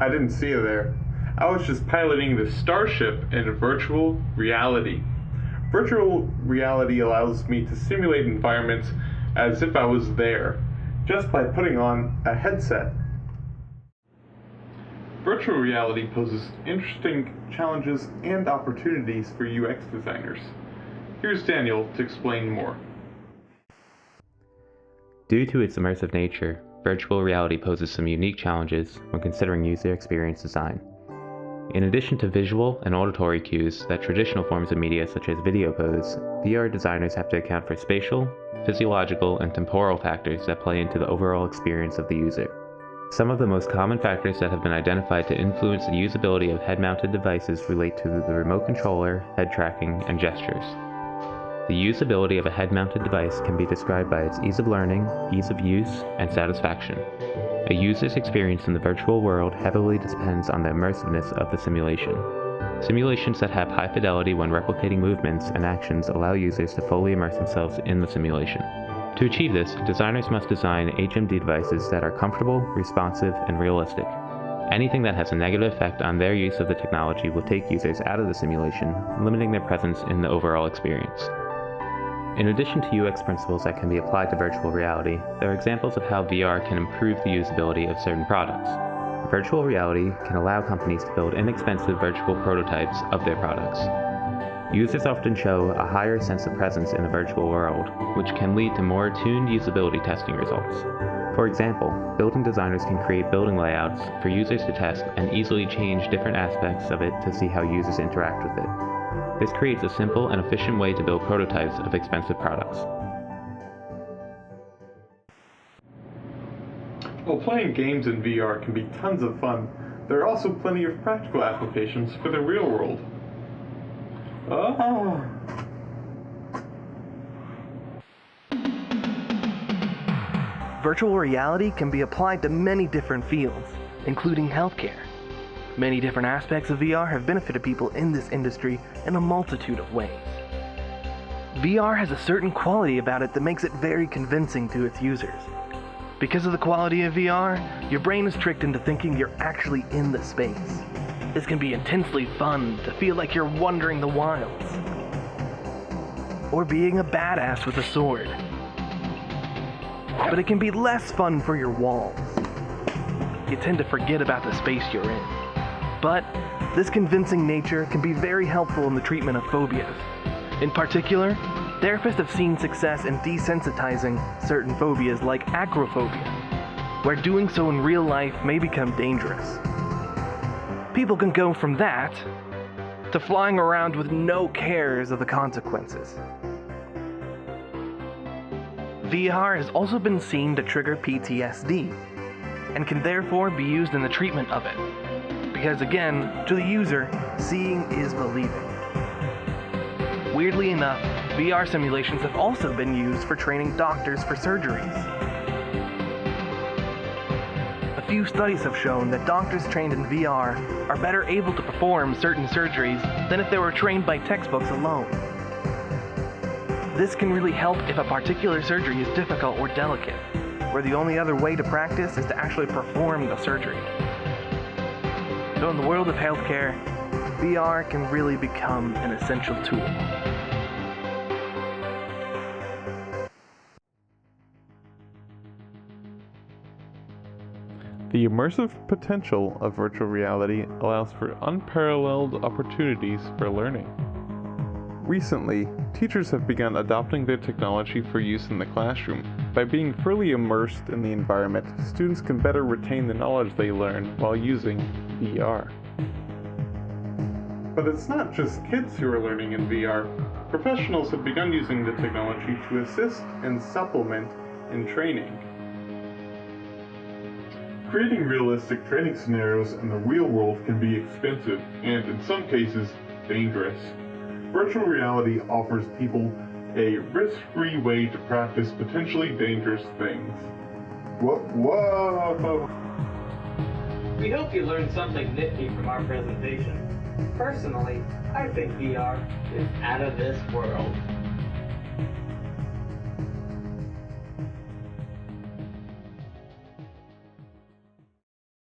I didn't see you there. I was just piloting the Starship in virtual reality. Virtual reality allows me to simulate environments as if I was there, just by putting on a headset. Virtual reality poses interesting challenges and opportunities for UX designers. Here's Daniel to explain more. Due to its immersive nature, virtual reality poses some unique challenges when considering user experience design. In addition to visual and auditory cues that traditional forms of media such as video pose, VR designers have to account for spatial, physiological, and temporal factors that play into the overall experience of the user. Some of the most common factors that have been identified to influence the usability of head-mounted devices relate to the remote controller, head tracking, and gestures. The usability of a head-mounted device can be described by its ease of learning, ease of use, and satisfaction. A user's experience in the virtual world heavily depends on the immersiveness of the simulation. Simulations that have high fidelity when replicating movements and actions allow users to fully immerse themselves in the simulation. To achieve this, designers must design HMD devices that are comfortable, responsive, and realistic. Anything that has a negative effect on their use of the technology will take users out of the simulation, limiting their presence in the overall experience. In addition to UX principles that can be applied to virtual reality, there are examples of how VR can improve the usability of certain products. Virtual reality can allow companies to build inexpensive virtual prototypes of their products. Users often show a higher sense of presence in the virtual world, which can lead to more tuned usability testing results. For example, building designers can create building layouts for users to test and easily change different aspects of it to see how users interact with it. This creates a simple and efficient way to build prototypes of expensive products. While playing games in VR can be tons of fun, there are also plenty of practical applications for the real world. Oh. Virtual reality can be applied to many different fields, including healthcare. Many different aspects of VR have benefited people in this industry in a multitude of ways. VR has a certain quality about it that makes it very convincing to its users. Because of the quality of VR, your brain is tricked into thinking you're actually in the space. This can be intensely fun to feel like you're wandering the wilds, or being a badass with a sword. But it can be less fun for your walls. You tend to forget about the space you're in. But this convincing nature can be very helpful in the treatment of phobias. In particular, therapists have seen success in desensitizing certain phobias like acrophobia, where doing so in real life may become dangerous. People can go from that to flying around with no cares of the consequences. VR has also been seen to trigger PTSD, and can therefore be used in the treatment of it. Because again, to the user, seeing is believing. Weirdly enough, VR simulations have also been used for training doctors for surgeries. A few studies have shown that doctors trained in VR are better able to perform certain surgeries than if they were trained by textbooks alone. This can really help if a particular surgery is difficult or delicate, where the only other way to practice is to actually perform the surgery. So in the world of healthcare, VR can really become an essential tool. The immersive potential of virtual reality allows for unparalleled opportunities for learning. Recently, teachers have begun adopting the technology for use in the classroom. By being fully immersed in the environment, students can better retain the knowledge they learn while using VR. But it's not just kids who are learning in VR. Professionals have begun using the technology to assist and supplement in training. Creating realistic training scenarios in the real world can be expensive and, in some cases, dangerous. Virtual reality offers people a risk-free way to practice potentially dangerous things. Whoa! We hope you learned something nifty from our presentation. Personally, I think VR is out of this world.